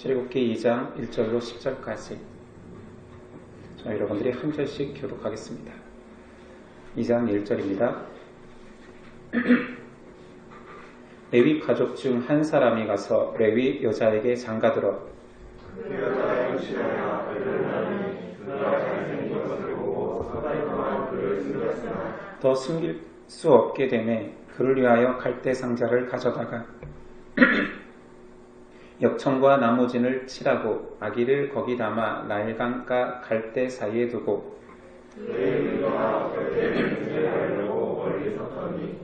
출애굽기 2장 1절로 10절까지 저희 여러분들이 한 절씩 교독하겠습니다. 2장 1절입니다. 레위 가족 중 한 사람이 가서 레위 여자에게 장가들어 그 여자의 시어야 알려나니 그가 잘생긴 것을 보고 4달 동안 그를 숨겼으나 더 숨길 수 없게 되매 그를 위하여 갈대 상자를 가져다가 역청과 나무진을 칠하고 아기를 거기 담아 나일강가 갈대 사이에 두고 레위가 갈대를 하려고 멀리 섰더니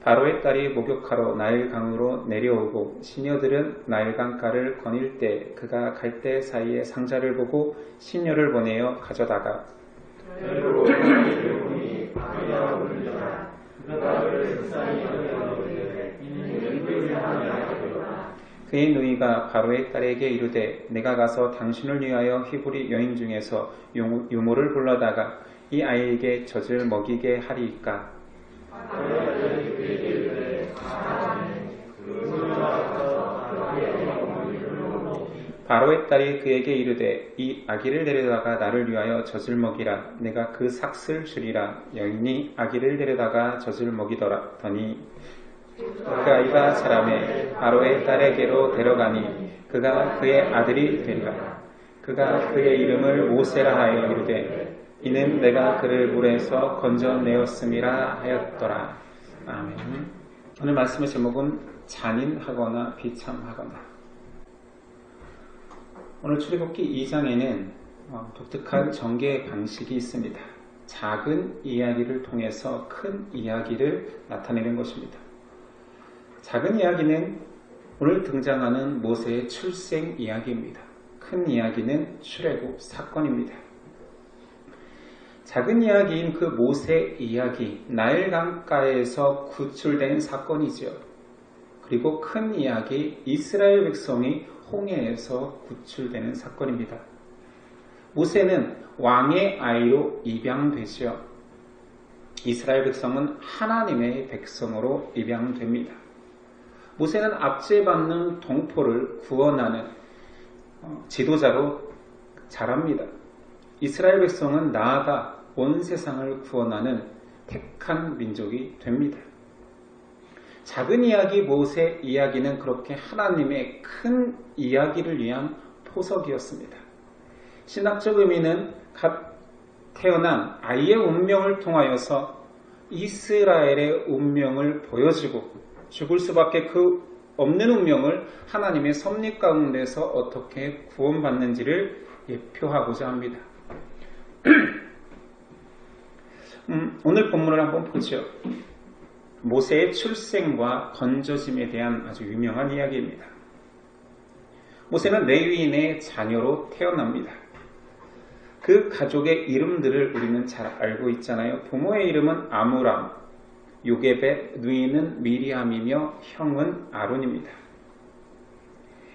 바로의 딸이 목욕하러 나일강으로 내려오고 시녀들은 나일강가를 거닐 때 그가 갈대 사이에 상자를 보고 시녀를 보내어 가져다가 헬로 그를 보니 아기야 울리라 그가 그를 불쌍히 여겨오되 이는 그의 사랑이 아니라 그의 누이가 바로의 딸에게 이르되 내가 가서 당신을 위하여 히브리 여인 중에서 유모를 불러다가 이 아이에게 젖을 먹이게 하리이까. 바로의 딸이 그에게 이르되 이 아기를 데려다가 나를 위하여 젖을 먹이라. 내가 그 삭슬 주리라. 여인이 아기를 데려다가 젖을 먹이더니 그 아이가 자라매 바로의 딸에게로 데려가니 그가 그의 아들이 되리라. 그가 그의 이름을 모세라 하여 이르되 이는 내가 그를 물에서 건져내었음이라 하였더라. 아멘. 오늘 말씀의 제목은 잔인하거나 비참하거나. 오늘 출애굽기 2장에는 독특한 전개 방식이 있습니다. 작은 이야기를 통해서 큰 이야기를 나타내는 것입니다. 작은 이야기는 오늘 등장하는 모세의 출생 이야기입니다. 큰 이야기는 출애굽 사건입니다. 작은 이야기인 그 모세 이야기, 나일강가에서 구출된 사건이죠. 그리고 큰 이야기, 이스라엘 백성이 홍해에서 구출되는 사건입니다. 모세는 왕의 아이로 입양되죠. 이스라엘 백성은 하나님의 백성으로 입양됩니다. 모세는 압제받는 동포를 구원하는 지도자로 자랍니다. 이스라엘 백성은 나아가 온 세상을 구원하는 택한 민족이 됩니다. 작은 이야기 모세 이야기는 그렇게 하나님의 큰 이야기를 위한 포석이었습니다. 신학적 의미는 갓 태어난 아이의 운명을 통하여서 이스라엘의 운명을 보여주고 죽을 수밖에 그 없는 운명을 하나님의 섭리 가운데서 어떻게 구원받는지를 예표하고자 합니다. 오늘 본문을 한번 보죠. 모세의 출생과 건져짐에 대한 아주 유명한 이야기입니다. 모세는 레위인의 자녀로 태어납니다. 그 가족의 이름들을 우리는 잘 알고 있잖아요. 부모의 이름은 아므람, 요게벳, 누이는 미리암이며 형은 아론입니다.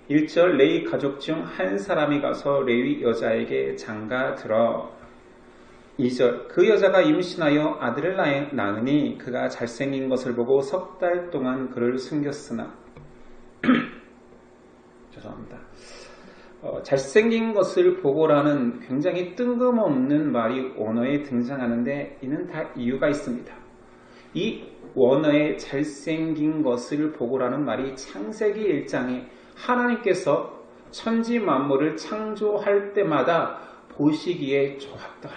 1절 레위 가족 중 한 사람이 가서 레위 여자에게 장가들어. 2절 그 여자가 임신하여 아들을 낳으니 그가 잘생긴 것을 보고 3달 동안 그를 숨겼으나 죄송합니다. 잘생긴 것을 보고라는 굉장히 뜬금없는 말이 원어에 등장하는데 이는 다 이유가 있습니다. 이 원어의 잘생긴 것을 보고라는 말이 창세기 1장에 하나님께서 천지 만물을 창조할 때마다 보시기에 좋았더라.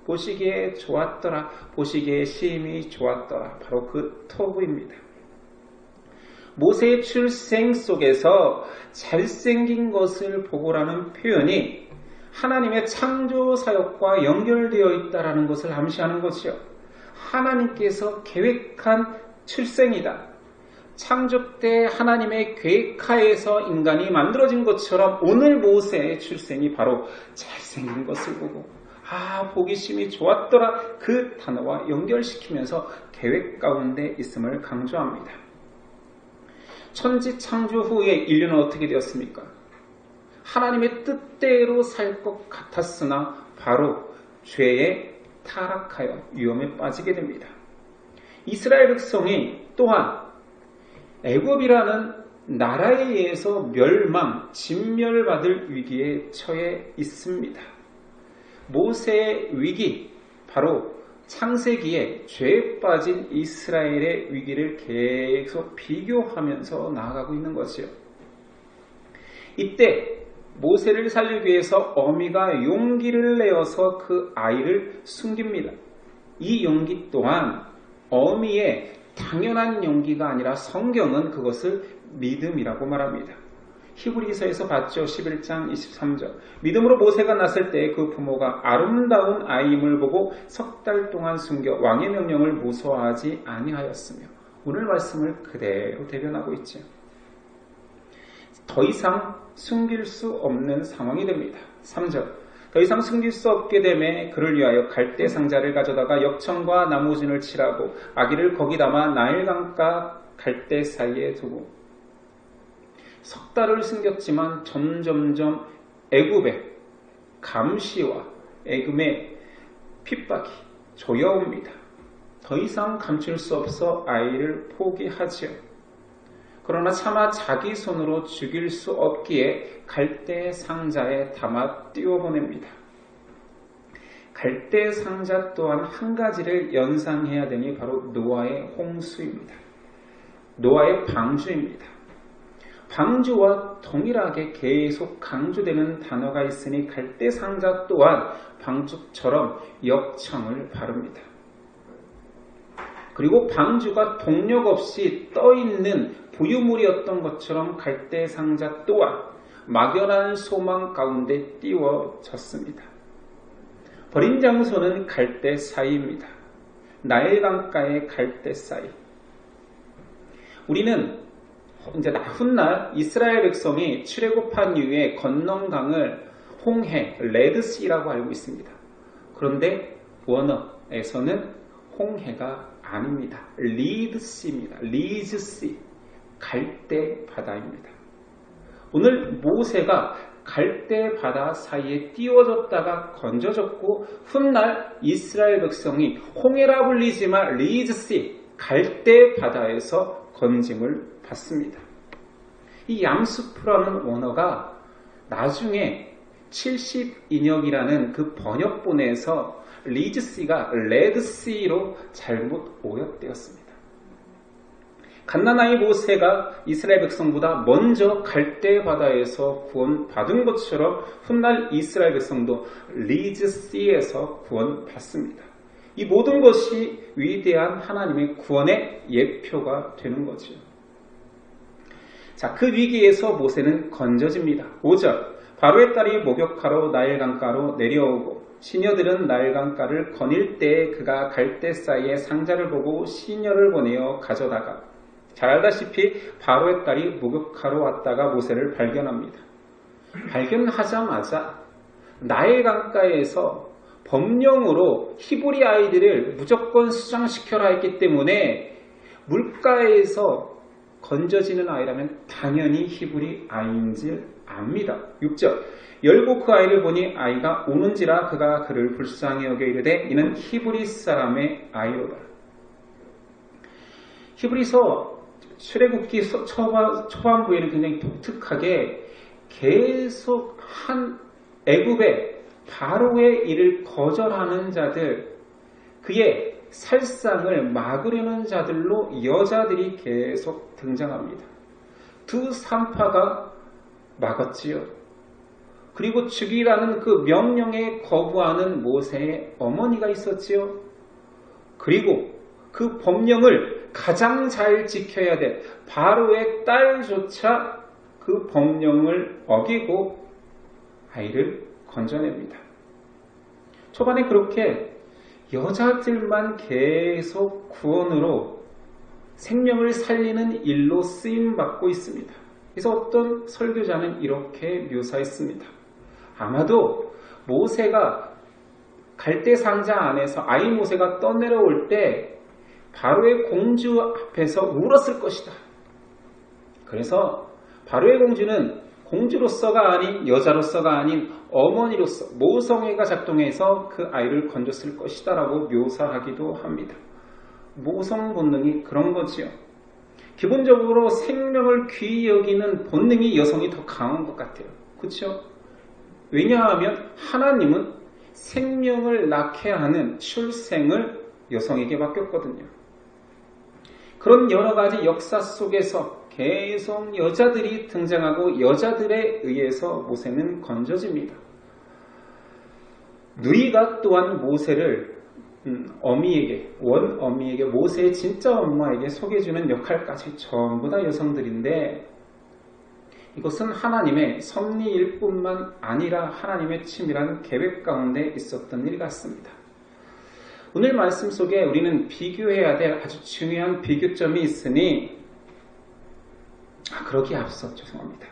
보시기에 좋았더라. 보시기에 심히 좋았더라. 바로 그 토부입니다. 모세의 출생 속에서 잘생긴 것을 보고라는 표현이 하나님의 창조 사역과 연결되어 있다는 것을 암시하는 것이요. 하나님께서 계획한 출생이다. 창조 때 하나님의 계획하에서 인간이 만들어진 것처럼 오늘 모세의 출생이 바로 잘생긴 것을 보고 보기 심히 좋았더라 그 단어와 연결시키면서 계획 가운데 있음을 강조합니다. 천지 창조 후에 인류는 어떻게 되었습니까? 하나님의 뜻대로 살 것 같았으나 바로 죄에 타락하여 위험에 빠지게 됩니다. 이스라엘 백성이 또한 애굽이라는 나라에 의해서 멸망, 진멸받을 위기에 처해 있습니다. 모세의 위기, 바로 창세기에 죄에 빠진 이스라엘의 위기를 계속 비교하면서 나아가고 있는 것이요. 이때 모세를 살리기 위해서 어미가 용기를 내어서 그 아이를 숨깁니다. 이 용기 또한 어미의 당연한 용기가 아니라 성경은 그것을 믿음이라고 말합니다. 히브리서에서 봤죠. 11장 23절. 믿음으로 모세가 났을 때 그 부모가 아름다운 아이임을 보고 석 달 동안 숨겨 왕의 명령을 무서워하지 아니하였으며, 오늘 말씀을 그대로 대변하고 있죠. 더 이상 숨길 수 없는 상황이 됩니다. 3절. 더 이상 숨길 수 없게 되매 그를 위하여 갈대 상자를 가져다가 역청과 나무진을 칠하고 아기를 거기 담아 나일강가 갈대 사이에 두고, 석 달을 숨겼지만 점점점 애굽의 감시와 애굽의 핍박이 조여옵니다. 더 이상 감출 수 없어 아이를 포기하지요. 그러나 차마 자기 손으로 죽일 수 없기에 갈대 상자에 담아 띄워보냅니다. 갈대 상자 또한 한 가지를 연상해야 되니 바로 노아의 홍수입니다. 노아의 방주입니다. 방주와 동일하게 계속 강조되는 단어가 있으니 갈대 상자 또한 방주처럼 역청을 바릅니다. 그리고 방주가 동력 없이 떠있는 부유물이었던 것처럼 갈대 상자 또한 막연한 소망 가운데 띄워졌습니다. 버린 장소는 갈대 사이입니다. 나일강가의 갈대 사이. 우리는 이제 훗날 이스라엘 백성이 출애굽한 이후에 건넌 강을 홍해, 레드시라고 알고 있습니다. 그런데 원어에서는 홍해가 아닙니다. 리드시입니다. 리즈시, 갈대 바다입니다. 오늘 모세가 갈대 바다 사이에 띄워졌다가 건져졌고, 훗날 이스라엘 백성이 홍해라 불리지만 리즈시, 갈대 바다에서 건짐을 받습니다. 이 얌스프라는 원어가 나중에 70인역이라는 그 번역본에서 리즈시가 레드시로 잘못 오역되었습니다. 갓난아이 모세가 이스라엘 백성보다 먼저 갈대 바다에서 구원받은 것처럼 훗날 이스라엘 백성도 리즈시에서 구원받습니다. 이 모든 것이 위대한 하나님의 구원의 예표가 되는 거죠. 자, 그 위기에서 모세는 건져집니다. 5절. 바로의 딸이 목욕하러 나일강가로 내려오고 시녀들은 나일강가를 거닐 때에 그가 갈대 사이에 상자를 보고 시녀를 보내어 가져다가, 잘 알다시피 바로의 딸이 목욕하러 왔다가 모세를 발견합니다. 발견하자마자 나일강가에서 법령으로 히브리 아이들을 무조건 수장시켜라 했기 때문에 물가에서 건져지는 아이라면 당연히 히브리 아이인 줄 압니다. 6절. 열고 그 아이를 보니 아이가 우는지라 그가 그를 불쌍히 여겨 이르되 이는 히브리 사람의 아이로다. 히브리서 출애굽기 초반부에는 굉장히 독특하게 계속 한 애굽의 바로의 일을 거절하는 자들, 그의 살상을 막으려는 자들로 여자들이 계속 등장합니다. 두 산파가 막았지요. 그리고 죽이라는 그 명령에 거부하는 모세의 어머니가 있었지요. 그리고 그 법령을 가장 잘 지켜야 될 바로의 딸조차 그 법령을 어기고 아이를 건져냅니다. 초반에 그렇게 여자들만 계속 구원으로 생명을 살리는 일로 쓰임받고 있습니다. 그래서 어떤 설교자는 이렇게 묘사했습니다. 아마도 모세가 갈대 상자 안에서 아이 모세가 떠내려올 때 바로의 공주 앞에서 울었을 것이다. 그래서 바로의 공주는 공주로서가 아닌 여자로서가 아닌 어머니로서 모성애가 작동해서 그 아이를 건졌을 것이다 라고 묘사하기도 합니다. 모성 본능이 그런 거지요. 기본적으로 생명을 귀히 여기는 본능이 여성이 더 강한 것 같아요. 그렇죠? 왜냐하면 하나님은 생명을 낳게 하는 출생을 여성에게 맡겼거든요. 그런 여러 가지 역사 속에서 계속 여자들이 등장하고 여자들에 의해서 모세는 건져집니다. 누이가 또한 모세를 원어미에게 모세의 진짜 엄마에게 소개해주는 역할까지 전부 다 여성들인데 이것은 하나님의 섭리일 뿐만 아니라 하나님의 치밀한 계획 가운데 있었던 일 같습니다. 오늘 말씀 속에 우리는 비교해야 될 아주 중요한 비교점이 있으니 그러기에 앞서 죄송합니다.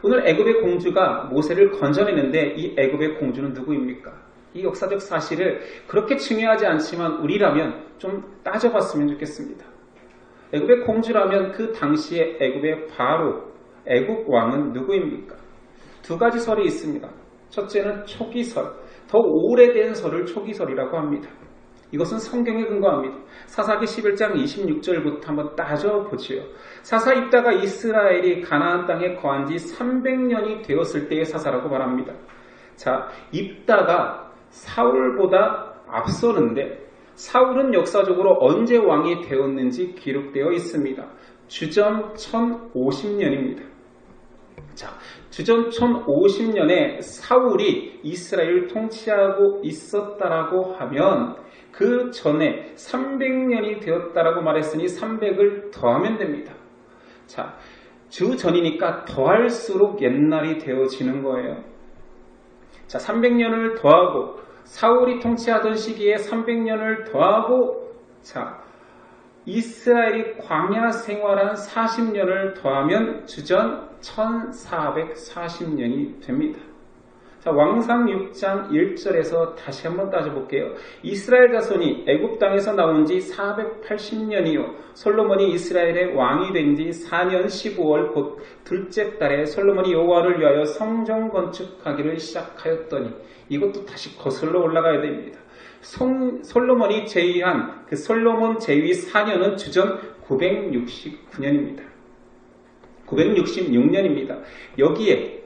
오늘 애굽의 공주가 모세를 건져내는데 이 애굽의 공주는 누구입니까? 이 역사적 사실을 그렇게 중요하지 않지만 우리라면 좀 따져봤으면 좋겠습니다. 애굽의 공주라면 그 당시에 애굽의 바로 애굽 왕은 누구입니까? 두 가지 설이 있습니다. 첫째는 초기설, 더 오래된 설을 초기설이라고 합니다. 이것은 성경에 근거합니다. 사사기 11장 26절부터 한번 따져보지요. 사사 입다가 이스라엘이 가나안 땅에 거한 지 300년이 되었을 때의 사사라고 말합니다. 자, 입다가 사울보다 앞서는데 사울은 역사적으로 언제 왕이 되었는지 기록되어 있습니다. 주전 1050년입니다. 자, 주전 1050년에 사울이 이스라엘을 통치하고 있었다라고 하면 그 전에 300년이 되었다라고 말했으니 300을 더하면 됩니다. 자, 주 전이니까 더할수록 옛날이 되어지는 거예요. 자, 300년을 더하고 사울이 통치하던 시기에 300년을 더하고 자, 이스라엘이 광야 생활한 40년을 더하면 주전 1440년이 됩니다. 자, 왕상 6장 1절에서 다시 한번 따져볼게요. 이스라엘 자손이 애굽 땅에서 나온 지 480년이요. 솔로몬이 이스라엘의 왕이 된 지 4년 15월 곧 둘째 달에 솔로몬이 여호와를 위하여 성전 건축하기를 시작하였더니 이것도 다시 거슬러 올라가야 됩니다. 솔로몬이 제위한 그 솔로몬 제위 4년은 주전 969년입니다. 966년입니다. 여기에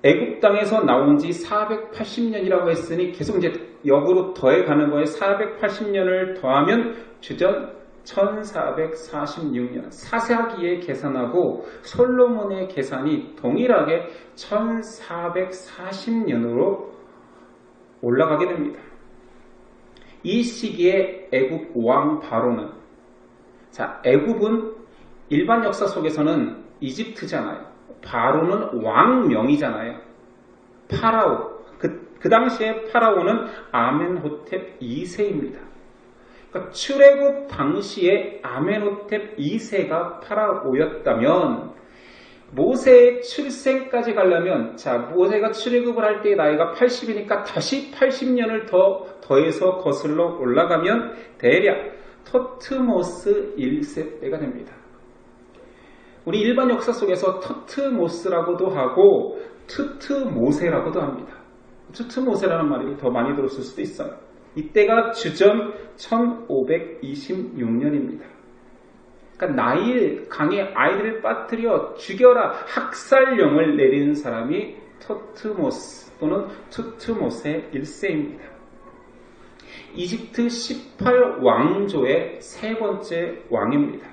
애굽 땅에서 나온 지 480년이라고 했으니 계속 이제 역으로 더해가는 거예요. 480년을 더하면 주전 1446년. 사사기의 계산하고 솔로몬의 계산이 동일하게 1440년으로 올라가게 됩니다. 이 시기에 애굽 왕 바로는 자, 애굽은 일반 역사 속에서는 이집트잖아요. 바로는 왕명이잖아요. 파라오. 그 당시에 파라오는 아멘호텝 2세입니다. 그러니까 출애굽 당시에 아멘호텝 2세가 파라오였다면 모세의 출생까지 가려면 자, 모세가 출애굽을 할 때의 나이가 80이니까 다시 80년을 더해서 거슬러 올라가면 대략 토트모스 1세 때가 됩니다. 우리 일반 역사 속에서 터트모스라고도 하고 투트모세라고도 합니다. 투트모세라는 말이 더 많이 들었을 수도 있어요. 이때가 주전 1526년입니다. 그러니까 나일 강에 아이들을 빠뜨려 죽여라 학살령을 내린 사람이 토트모스 또는 투트모세 1세입니다. 이집트 18왕조의 세 번째 왕입니다.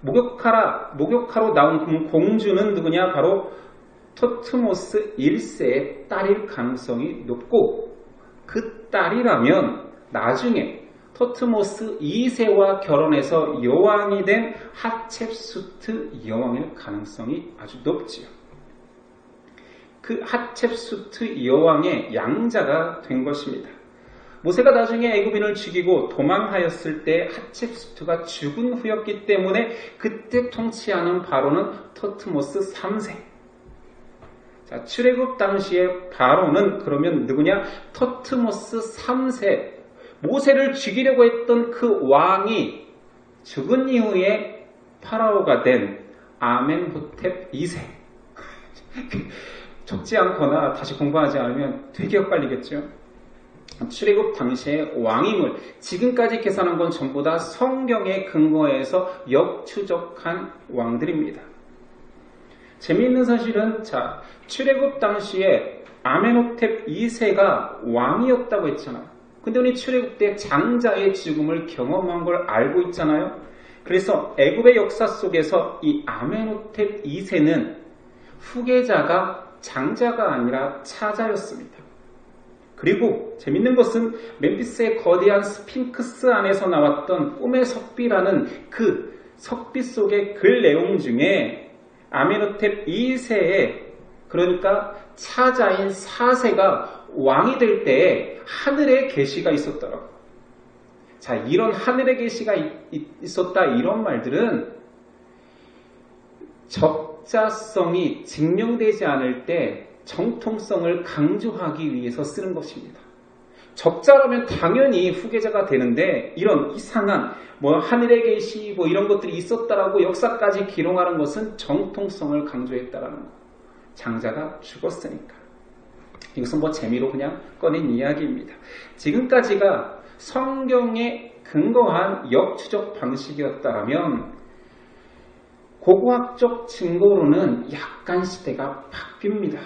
목욕하러 나온 공주는 누구냐? 바로 토트모스 1세의 딸일 가능성이 높고 그 딸이라면 나중에 토트모스 2세와 결혼해서 여왕이 된 하첵수트 여왕일 가능성이 아주 높지요. 그 하첵수트 여왕의 양자가 된 것입니다. 모세가 나중에 애굽인을 죽이고 도망하였을 때 하첵수트가 죽은 후였기 때문에 그때 통치하는 바로는 토트모스 3세. 자, 출애굽 당시에 바로는 그러면 누구냐? 토트모스 3세. 모세를 죽이려고 했던 그 왕이 죽은 이후에 파라오가 된 아멘호텝 2세. 적지 않거나 다시 공부하지 않으면 되게 엇갈리겠죠. 출애굽 당시의 왕임을 지금까지 계산한 건 전부 다 성경에 근거해서 역추적한 왕들입니다. 재미있는 사실은 출애굽 당시에 아멘호텝 2세가 왕이었다고 했잖아요. 근데 우리 출애굽 때 장자의 죽음을 경험한 걸 알고 있잖아요. 그래서 애굽의 역사 속에서 이 아멘호텝 2세는 후계자가 장자가 아니라 차자였습니다. 그리고 재밌는 것은 멤피스의 거대한 스핑크스 안에서 나왔던 꿈의 석비라는 그 석비 속의 글 내용 중에 아멘호텝 2세의 그러니까 차자인 4세가 왕이 될 때에 하늘의 계시가 있었더라고요. 이런 하늘의 계시가 있었다 이런 말들은 적자성이 증명되지 않을 때 정통성을 강조하기 위해서 쓰는 것입니다. 적자라면 당연히 후계자가 되는데 이런 이상한 하늘의 계시 이런 것들이 있었다라고 역사까지 기록하는 것은 정통성을 강조했다라는 거. 장자가 죽었으니까. 이것은 재미로 그냥 꺼낸 이야기입니다. 지금까지가 성경에 근거한 역추적 방식이었다면 고고학적 증거로는 약간 시대가 바뀝니다.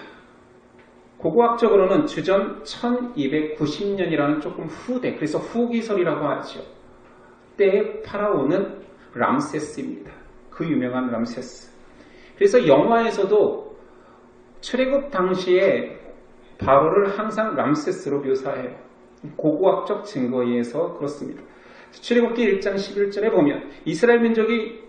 고고학적으로는 주전 1290년이라는 조금 후대, 그래서 후기설이라고 하죠. 때의 파라오는 람세스입니다. 그 유명한 람세스. 그래서 영화에서도 출애굽 당시에 바로를 항상 람세스로 묘사해요. 고고학적 증거에 의해서 그렇습니다. 출애굽기 1장 11절에 보면 이스라엘 민족이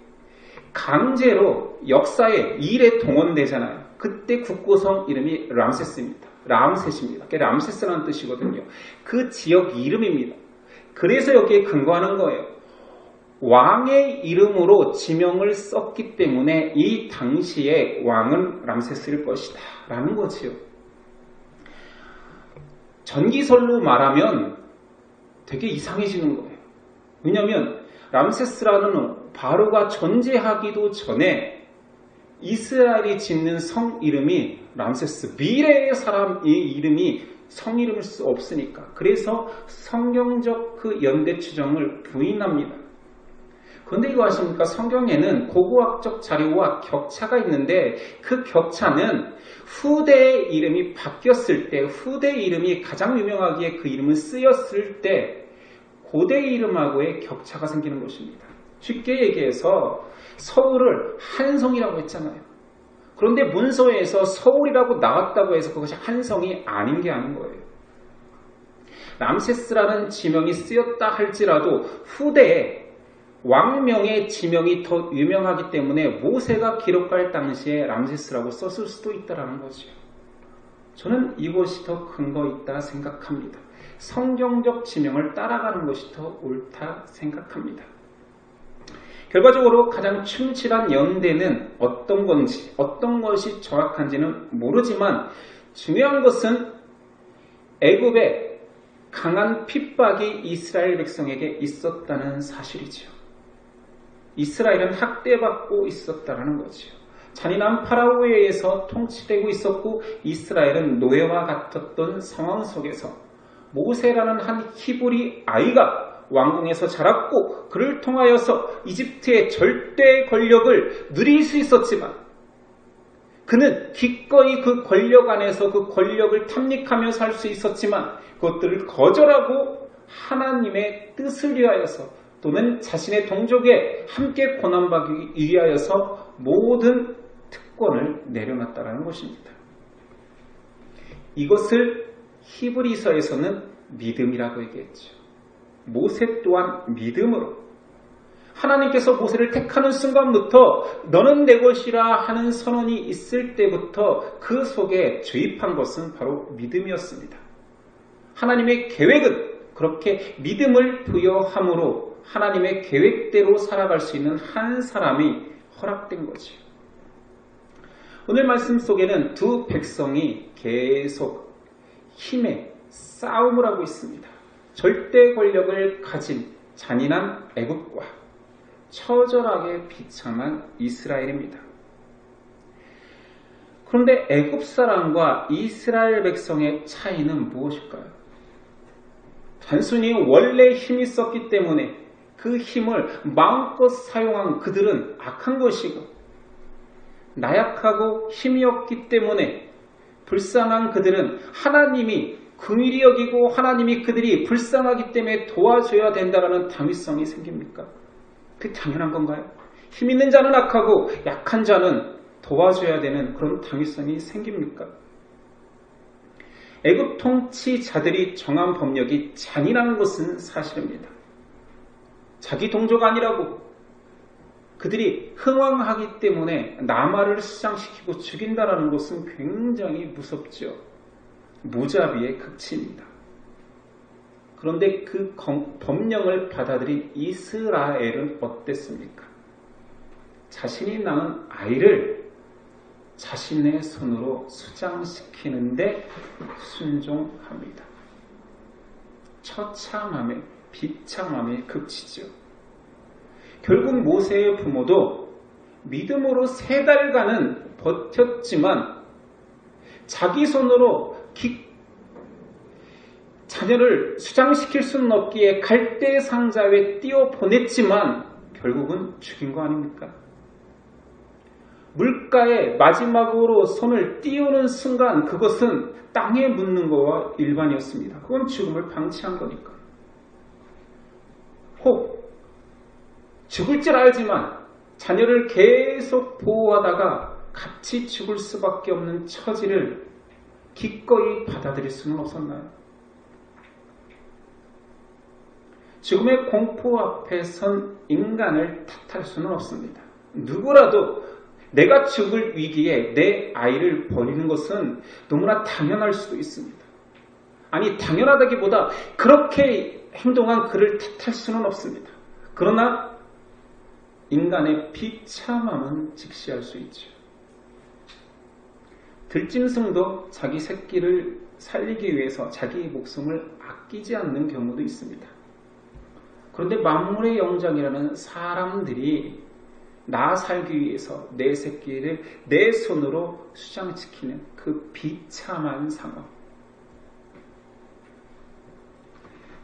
강제로 역사에 일에 동원되잖아요. 그때 국고성 이름이 람세스입니다. 람셋입니다. 그게 람세스라는 뜻이거든요. 그 지역 이름입니다. 그래서 여기에 근거하는 거예요. 왕의 이름으로 지명을 썼기 때문에 이 당시의 왕은 람세스일 것이다 라는 거지요. 전기설로 말하면 되게 이상해지는 거예요. 왜냐하면 람세스라는 바로가 존재하기도 전에 이스라엘이 짓는 성 이름이 람세스, 미래의 사람의 이름이 성 이름일 수 없으니까. 그래서 성경적 그 연대 추정을 부인합니다. 그런데 이거 아십니까? 성경에는 고고학적 자료와 격차가 있는데 그 격차는 후대의 이름이 바뀌었을 때, 후대의 이름이 가장 유명하기에 그 이름을 쓰였을 때 고대의 이름하고의 격차가 생기는 것입니다. 쉽게 얘기해서 서울을 한성이라고 했잖아요. 그런데 문서에서 서울이라고 나왔다고 해서 그것이 한성이 아닌 게 아닌 거예요. 람세스라는 지명이 쓰였다 할지라도 후대에 왕명의 지명이 더 유명하기 때문에 모세가 기록할 당시에 람세스라고 썼을 수도 있다는 거죠. 저는 이것이 더 근거 있다 생각합니다. 성경적 지명을 따라가는 것이 더 옳다 생각합니다. 결과적으로 가장 충실한 연대는 어떤 건지, 어떤 것이 정확한지는 모르지만 중요한 것은 애굽의 강한 핍박이 이스라엘 백성에게 있었다는 사실이죠. 이스라엘은 학대받고 있었다는 거죠. 잔인한 파라오에 의해서 통치되고 있었고 이스라엘은 노예와 같았던 상황 속에서 모세라는 한 히브리 아이가 왕궁에서 자랐고 그를 통하여서 이집트의 절대 권력을 누릴 수 있었지만 그는 기꺼이 그 권력 안에서 그 권력을 탐닉하며 살 수 있었지만 그것들을 거절하고 하나님의 뜻을 위하여서 또는 자신의 동족에 함께 고난받기 위하여서 모든 특권을 내려놨다는 것입니다. 이것을 히브리서에서는 믿음이라고 얘기했죠. 모세 또한 믿음으로 하나님께서 모세를 택하는 순간부터 너는 내 것이라 하는 선언이 있을 때부터 그 속에 주입한 것은 바로 믿음이었습니다. 하나님의 계획은 그렇게 믿음을 부여함으로 하나님의 계획대로 살아갈 수 있는 한 사람이 허락된 거죠. 오늘 말씀 속에는 두 백성이 계속 힘의 싸움을 하고 있습니다. 절대 권력을 가진 잔인한 애굽과 처절하게 비참한 이스라엘입니다. 그런데 애굽 사람과 이스라엘 백성의 차이는 무엇일까요? 단순히 원래 힘이 있었기 때문에 그 힘을 마음껏 사용한 그들은 악한 것이고, 나약하고 힘이 없기 때문에 불쌍한 그들은 하나님이 긍휼히 여기고 하나님이 그들이 불쌍하기 때문에 도와줘야 된다는 당위성이 생깁니까? 그게 당연한 건가요? 힘 있는 자는 악하고 약한 자는 도와줘야 되는 그런 당위성이 생깁니까? 애굽 통치자들이 정한 법령이 잔인한 것은 사실입니다. 자기 동조가 아니라고 그들이 흥왕하기 때문에 남아를 수장시키고 죽인다는 것은 굉장히 무섭죠. 무자비의 극치입니다. 그런데 그 법령을 받아들인 이스라엘은 어땠습니까? 자신이 낳은 아이를 자신의 손으로 수장시키는데 순종합니다. 처참함에 비참함에 극치죠. 결국 모세의 부모도 믿음으로 3달간은 버텼지만 자기 손으로 자녀를 수장시킬 수는 없기에 갈대 상자에 띄워 보냈지만 결국은 죽인 거 아닙니까? 물가에 마지막으로 손을 띄우는 순간 그것은 땅에 묻는 거와 일반이었습니다. 그건 죽음을 방치한 거니까. 혹 죽을 줄 알지만 자녀를 계속 보호하다가 같이 죽을 수밖에 없는 처지를 기꺼이 받아들일 수는 없었나요? 죽음의 공포 앞에 선 인간을 탓할 수는 없습니다. 누구라도 내가 죽을 위기에 내 아이를 버리는 것은 너무나 당연할 수도 있습니다. 아니, 당연하다기보다 그렇게 행동한 그를 탓할 수는 없습니다. 그러나 인간의 비참함은 직시할 수 있죠. 들짐승도 자기 새끼를 살리기 위해서 자기 목숨을 아끼지 않는 경우도 있습니다. 그런데 만물의 영장이라는 사람들이 나 살기 위해서 내 새끼를 내 손으로 수장시키는 그 비참한 상황.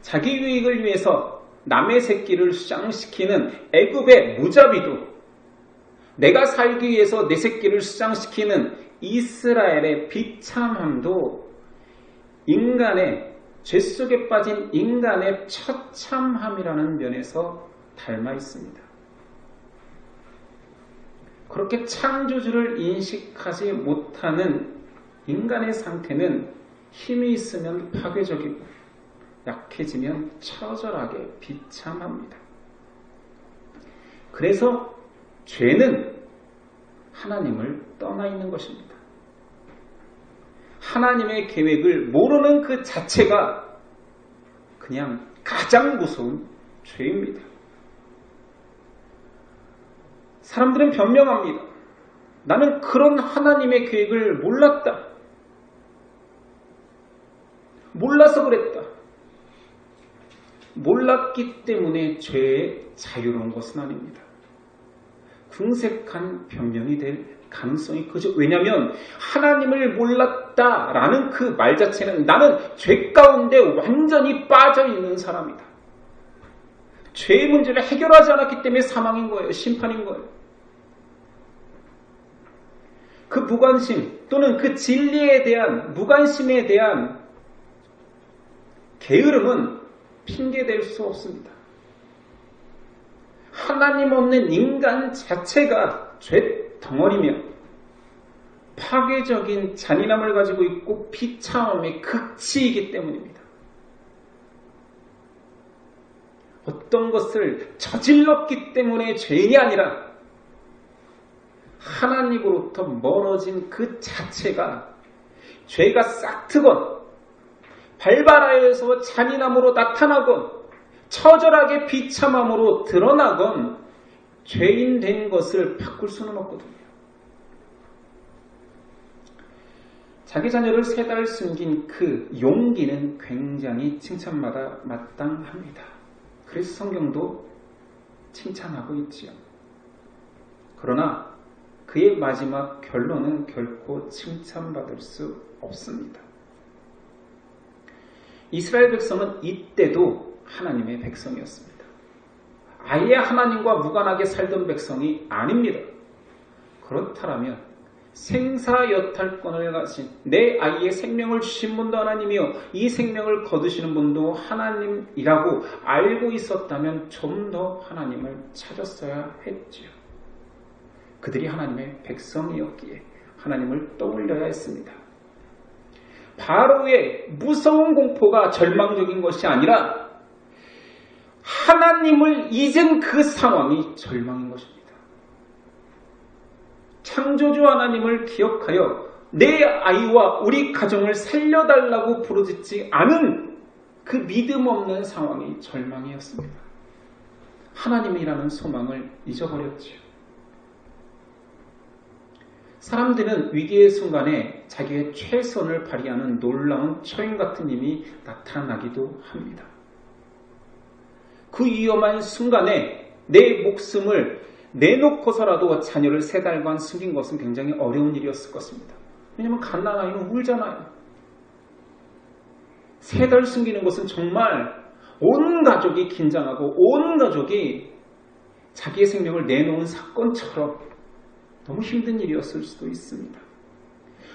자기 유익을 위해서 남의 새끼를 수장시키는 애굽의 무자비도, 내가 살기 위해서 내 새끼를 수장시키는 이스라엘의 비참함도 인간의 죄 속에 빠진 인간의 처참함이라는 면에서 닮아 있습니다. 그렇게 창조주를 인식하지 못하는 인간의 상태는 힘이 있으면 파괴적이고 약해지면 처절하게 비참합니다. 그래서 죄는 하나님을 떠나 있는 것입니다. 하나님의 계획을 모르는 그 자체가 그냥 가장 무서운 죄입니다. 사람들은 변명합니다. 나는 그런 하나님의 계획을 몰랐다. 몰라서 그랬다. 몰랐기 때문에 죄에 자유로운 것은 아닙니다. 궁색한 변명이 될 가능성이 크죠. 왜냐하면 하나님을 몰랐다라는 그 말 자체는 나는 죄 가운데 완전히 빠져있는 사람이다. 죄의 문제를 해결하지 않았기 때문에 사망인 거예요. 심판인 거예요. 그 무관심 또는 그 진리에 대한 무관심에 대한 게으름은 핑계댈 수 없습니다. 하나님 없는 인간 자체가 죄 덩어리며 파괴적인 잔인함을 가지고 있고 비참함의 극치이기 때문입니다. 어떤 것을 저질렀기 때문에 죄인이 아니라 하나님으로부터 멀어진 그 자체가 죄가 싹트건 발발하여서 잔인함으로 나타나건 처절하게 비참함으로 드러나건 죄인 된 것을 바꿀 수는 없거든요. 자기 자녀를 3달 숨긴 그 용기는 굉장히 칭찬마다 마땅합니다. 그래서 성경도 칭찬하고 있지요. 그러나 그의 마지막 결론은 결코 칭찬받을 수 없습니다. 이스라엘 백성은 이때도 하나님의 백성이었습니다. 아예 하나님과 무관하게 살던 백성이 아닙니다. 그렇다면 생사여탈권을 가진 내 아이의 생명을 주신 분도 하나님이요 이 생명을 거두시는 분도 하나님이라고 알고 있었다면 좀 더 하나님을 찾았어야 했지요. 그들이 하나님의 백성이었기에 하나님을 떠올려야 했습니다. 바로의 무서운 공포가 절망적인 것이 아니라 하나님을 잊은 그 상황이 절망인 것입니다. 창조주 하나님을 기억하여 내 아이와 우리 가정을 살려달라고 부르짖지 않은 그 믿음 없는 상황이 절망이었습니다. 하나님이라는 소망을 잊어버렸지요. 사람들은 위기의 순간에 자기의 최선을 발휘하는 놀라운 처인 같은 힘이 나타나기도 합니다. 그 위험한 순간에 내 목숨을 내놓고서라도 자녀를 3달간 숨긴 것은 굉장히 어려운 일이었을 것입니다. 왜냐하면 갓난아이는 울잖아요. 3달 숨기는 것은 정말 온 가족이 긴장하고 온 가족이 자기의 생명을 내놓은 사건처럼 너무 힘든 일이었을 수도 있습니다.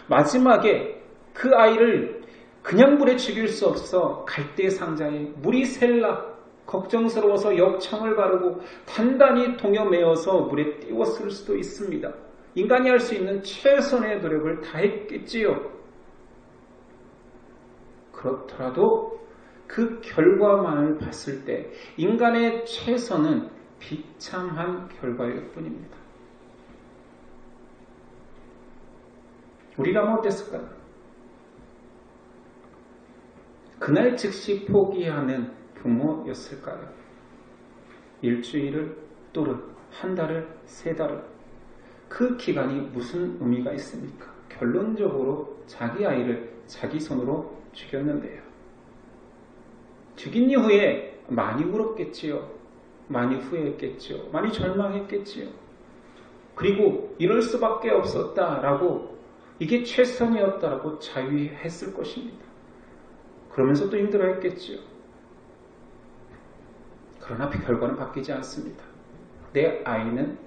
마지막에 그 아이를 그냥 물에 죽일 수 없어 갈대 상자에 물이 셀라 걱정스러워서 역청을 바르고 단단히 동여 매어서 물에 띄웠을 수도 있습니다. 인간이 할 수 있는 최선의 노력을 다했겠지요. 그렇더라도 그 결과만을 봤을 때 인간의 최선은 비참한 결과일 뿐입니다. 우리라면 어땠을까요? 그날 즉시 포기하는 부모였을까요? 일주일을 또는 한 달을 3달을 그 기간이 무슨 의미가 있습니까? 결론적으로 자기 아이를 자기 손으로 죽였는데요. 죽인 이후에 많이 울었겠지요. 많이 후회했겠지요. 많이 절망했겠지요. 그리고 이럴 수밖에 없었다라고 이게 최선이었다라고 자위했을 것입니다. 그러면서 또 힘들어했겠지요. 그러나 결과는 바뀌지 않습니다. 내 아이는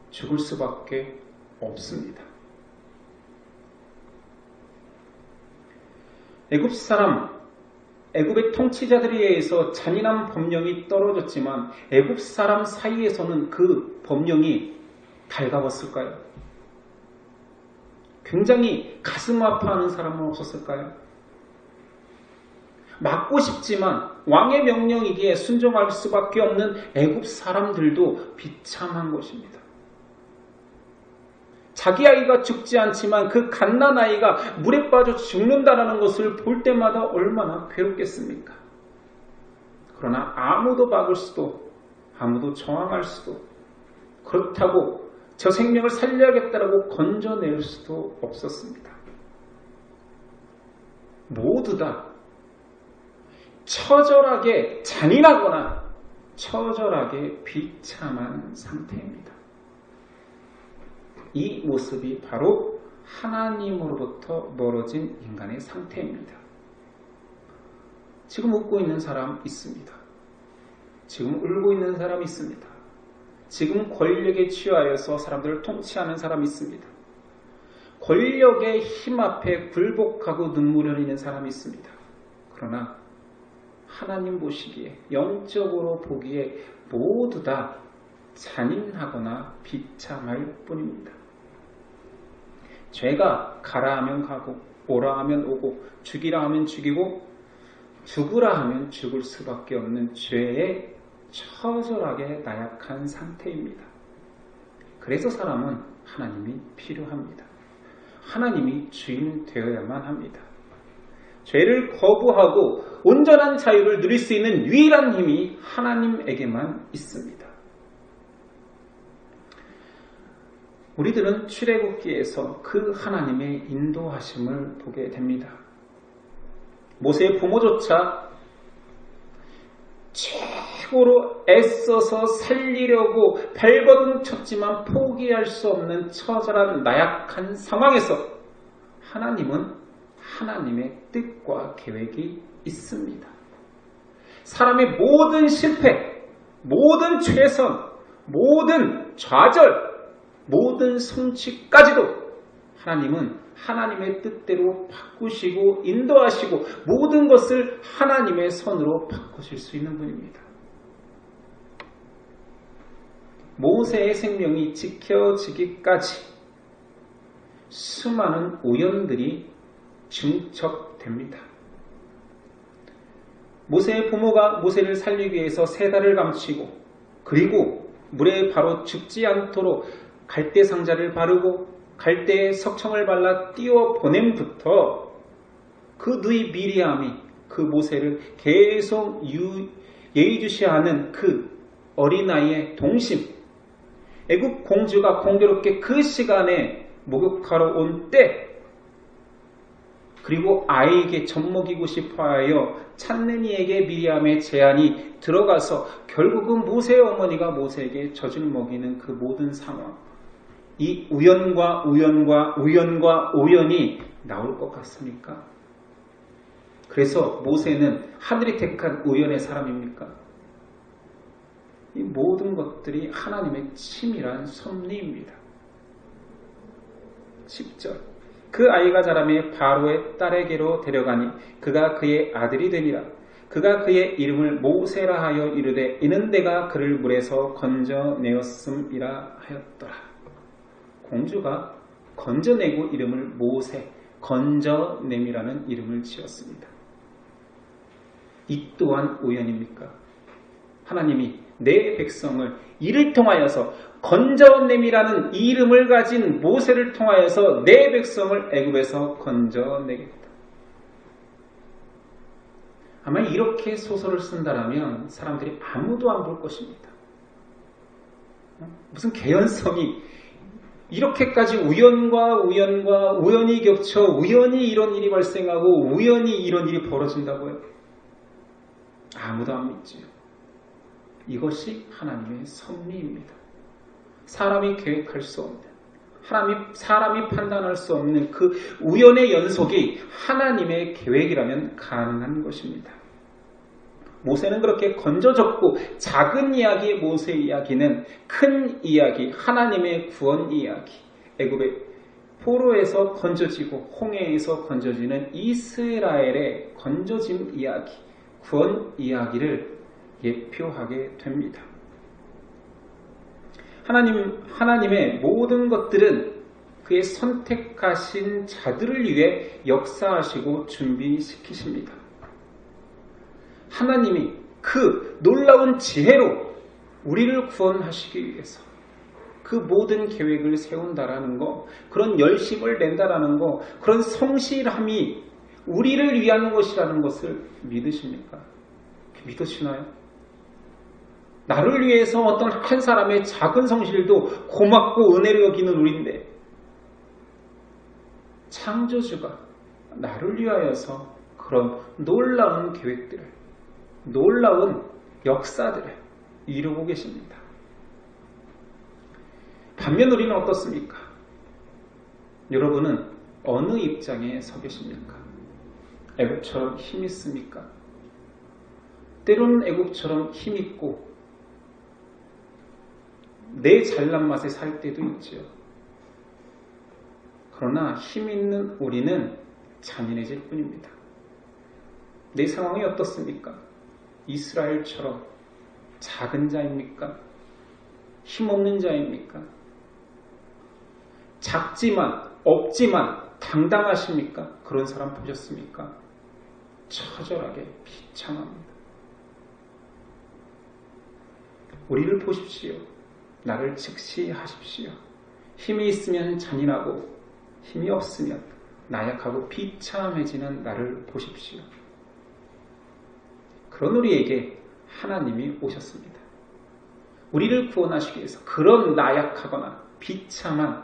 죽을 수밖에 없습니다. 애굽 사람, 애굽의 통치자들에 의해서 잔인한 법령이 떨어졌지만 애굽 사람 사이에서는 그 법령이 달가웠을까요? 굉장히 가슴 아파하는 사람은 없었을까요? 막고 싶지만 왕의 명령이기에 순종할 수밖에 없는 애굽 사람들도 비참한 것입니다. 자기 아이가 죽지 않지만 그 갓난아이가 물에 빠져 죽는다는 것을 볼 때마다 얼마나 괴롭겠습니까? 그러나 아무도 막을 수도 아무도 저항할 수도 그렇다고 저 생명을 살려야겠다라고 건져낼 수도 없었습니다. 모두 다 처절하게 잔인하거나 처절하게 비참한 상태입니다. 이 모습이 바로 하나님으로부터 멀어진 인간의 상태입니다. 지금 웃고 있는 사람 있습니다. 지금 울고 있는 사람 있습니다. 지금 권력에 취하여서 사람들을 통치하는 사람 있습니다. 권력의 힘 앞에 굴복하고 눈물 흘리는 사람이 있습니다. 그러나 하나님 보시기에 영적으로 보기에 모두 다 잔인하거나 비참할 뿐입니다. 죄가 가라 하면 가고 오라 하면 오고 죽이라 하면 죽이고 죽으라 하면 죽을 수밖에 없는 죄에 처절하게 나약한 상태입니다. 그래서 사람은 하나님이 필요합니다. 하나님이 주인 되어야만 합니다. 죄를 거부하고 온전한 자유를 누릴 수 있는 유일한 힘이 하나님에게만 있습니다. 우리들은 출애굽기에서 그 하나님의 인도하심을 보게 됩니다. 모세의 부모조차 최고로 애써서 살리려고 발버둥 쳤지만 포기할 수 없는 처절한 나약한 상황에서 하나님은 하나님의 뜻과 계획이 있습니다. 사람의 모든 실패, 모든 최선, 모든 좌절, 모든 성취까지도 하나님은 하나님의 뜻대로 바꾸시고 인도하시고 모든 것을 하나님의 선으로 바꾸실 수 있는 분입니다. 모세의 생명이 지켜지기까지 수많은 우연들이 중첩됩니다. 모세의 부모가 모세를 살리기 위해서 3달을 감추고 그리고 물에 바로 죽지 않도록 갈대 상자를 바르고 갈대에 석청을 발라 띄워 보냄부터 그 누이 미리암이 그 모세를 계속 예의주시하는 그 어린아이의 동심, 애국 공주가 공교롭게 그 시간에 목욕하러 온 때, 그리고 아이에게 젖먹이고 싶어하여 찾는 이에게 미리암의 제안이 들어가서 결국은 모세의 어머니가 모세에게 젖을 먹이는 그 모든 상황, 이 우연과 우연이 나올 것 같습니까? 그래서 모세는 하늘이 택한 우연의 사람입니까? 이 모든 것들이 하나님의 치밀한 섭리입니다. 10절, 그 아이가 자라매 바로의 딸에게로 데려가니 그가 그의 아들이 되니라. 그가 그의 이름을 모세라 하여 이르되 이는 내가 그를 물에서 건져내었음이라 하였더라. 공주가 건져내고 이름을 모세, 건져냄이라는 이름을 지었습니다. 이 또한 우연입니까? 하나님이 내 백성을 이를 통하여서 건져냄이라는 이름을 가진 모세를 통하여서 내 백성을 애굽에서 건져내겠다. 아마 이렇게 소설을 쓴다라면 사람들이 아무도 안 볼 것입니다. 무슨 개연성이 이렇게까지 우연이 겹쳐 우연히 이런 일이 발생하고 우연히 이런 일이 벌어진다고요? 아무도 안 믿지요. 이것이 하나님의 섭리입니다. 사람이 계획할 수 없는, 사람이 판단할 수 없는 그 우연의 연속이 하나님의 계획이라면 가능한 것입니다. 모세는 그렇게 건져졌고 작은 이야기 모세의 이야기는 큰 이야기 하나님의 구원 이야기, 애굽의 포로에서 건져지고 홍해에서 건져지는 이스라엘의 건져짐 이야기, 구원 이야기를 예표하게 됩니다. 하나님의 모든 것들은 그의 선택하신 자들을 위해 역사하시고 준비시키십니다. 하나님이 그 놀라운 지혜로 우리를 구원하시기 위해서 그 모든 계획을 세운다라는 거, 그런 열심을 낸다라는 거, 그런 성실함이 우리를 위한 것이라는 것을 믿으십니까? 믿으시나요? 나를 위해서 어떤 한 사람의 작은 성실도 고맙고 은혜를 여기는 우리인데 창조주가 나를 위하여서 그런 놀라운 계획들을, 놀라운 역사들을 이루고 계십니다. 반면 우리는 어떻습니까? 여러분은 어느 입장에 서 계십니까? 애굽처럼 힘 있습니까? 때로는 애굽처럼 힘 있고 내 잘난 맛에 살 때도 있지요. 그러나 힘 있는 우리는 잔인해질 뿐입니다. 내 상황이 어떻습니까? 이스라엘처럼 작은 자입니까? 힘없는 자입니까? 작지만 없지만 당당하십니까? 그런 사람 보셨습니까? 처절하게 비참합니다. 우리를 보십시오. 나를 직시하십시오. 힘이 있으면 잔인하고 힘이 없으면 나약하고 비참해지는 나를 보십시오. 그런 우리에게 하나님이 오셨습니다. 우리를 구원하시기 위해서 그런 나약하거나 비참한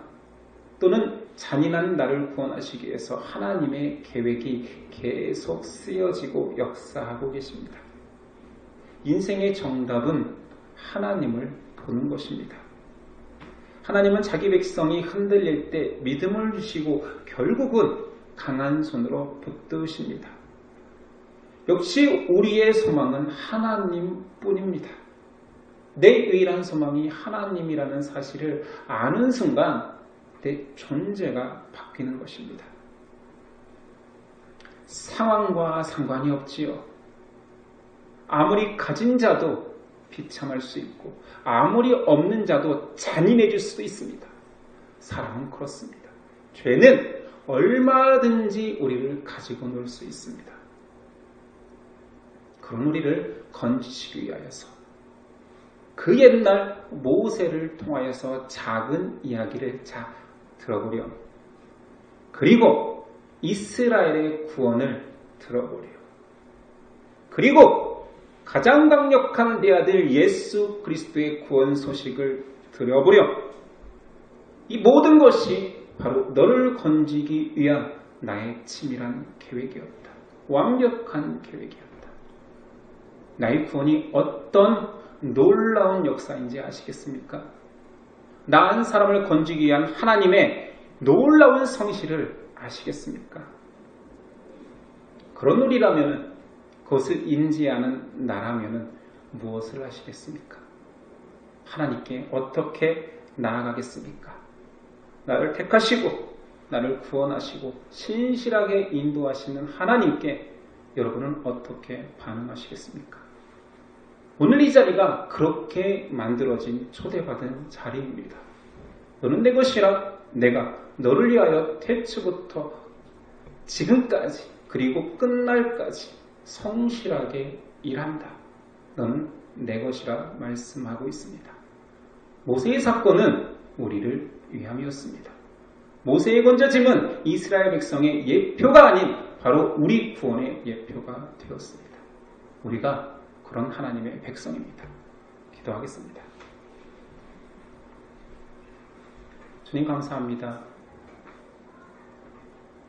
또는 잔인한 나를 구원하시기 위해서 하나님의 계획이 계속 쓰여지고 역사하고 계십니다. 인생의 정답은 하나님을 보는 것입니다. 하나님은 자기 백성이 흔들릴 때 믿음을 주시고 결국은 강한 손으로 붙드십니다. 역시 우리의 소망은 하나님뿐입니다. 내 유일한 소망이 하나님이라는 사실을 아는 순간 내 존재가 바뀌는 것입니다. 상황과 상관이 없지요. 아무리 가진 자도 비참할 수 있고 아무리 없는 자도 잔인해질 수도 있습니다. 사람은 그렇습니다. 죄는 얼마든지 우리를 가지고 놀 수 있습니다. 그런 우리를 건지시기 위하여서 그 옛날 모세를 통하여서 작은 이야기를 들어보렴. 그리고 이스라엘의 구원을 들어보렴. 그리고 가장 강력한 내 아들 예수 그리스도의 구원 소식을 들어보렴. 이 모든 것이 바로 너를 건지기 위한 나의 치밀한 계획이었다. 완벽한 계획이었다. 나의 구원이 어떤 놀라운 역사인지 아시겠습니까? 나 한 사람을 건지기 위한 하나님의 놀라운 성실을 아시겠습니까? 그런 우리라면, 그것을 인지하는 나라면 무엇을 하시겠습니까? 하나님께 어떻게 나아가겠습니까? 나를 택하시고 나를 구원하시고 신실하게 인도하시는 하나님께 여러분은 어떻게 반응하시겠습니까? 오늘 이 자리가 그렇게 만들어진 초대받은 자리입니다. 너는 내 것이라 내가 너를 위하여 태초부터 지금까지 그리고 끝날까지 성실하게 일한다. 너는 내 것이라 말씀하고 있습니다. 모세의 사건은 우리를 위함이었습니다. 모세의 건져짐은 이스라엘 백성의 예표가 아닌 바로 우리 구원의 예표가 되었습니다. 우리가 그런 하나님의 백성입니다. 기도하겠습니다. 주님 감사합니다.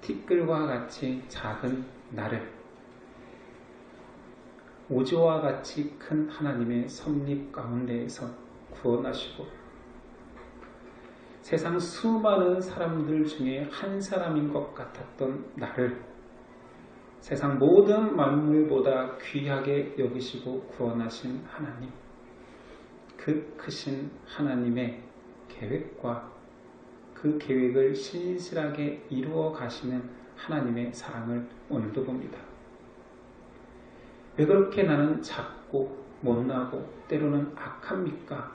티끌과 같이 작은 나를 우주와 같이 큰 하나님의 섭립 가운데에서 구원하시고 세상 수많은 사람들 중에 한 사람인 것 같았던 나를 세상 모든 만물보다 귀하게 여기시고 구원하신 하나님, 그 크신 하나님의 계획과 그 계획을 신실하게 이루어 가시는 하나님의 사랑을 오늘도 봅니다. 왜 그렇게 나는 작고 못나고 때로는 악합니까?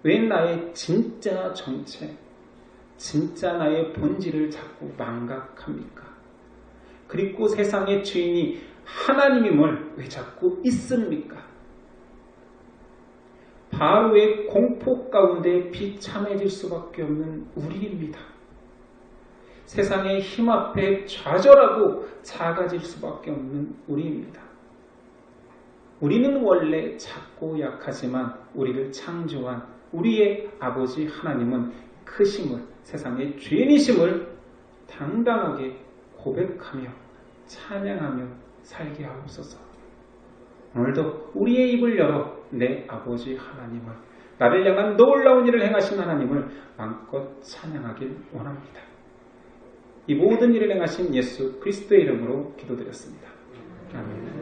왜 나의 진짜 정체, 진짜 나의 본질을 자꾸 망각합니까? 그리고 세상의 주인이 하나님임을 왜 자꾸 잊습니까? 바로의 공포 가운데 비참해질 수밖에 없는 우리입니다. 세상의 힘 앞에 좌절하고 작아질 수밖에 없는 우리입니다. 우리는 원래 작고 약하지만 우리를 창조한 우리의 아버지 하나님은 크심을, 세상의 죄인이심을 당당하게 고백하며 찬양하며 살게 하옵소서. 오늘도 우리의 입을 열어 내 아버지 하나님을, 나를 향한 놀라운 일을 행하신 하나님을 마음껏 찬양하길 원합니다. 이 모든 일을 행하신 예수 그리스도의 이름으로 기도드렸습니다. 아멘.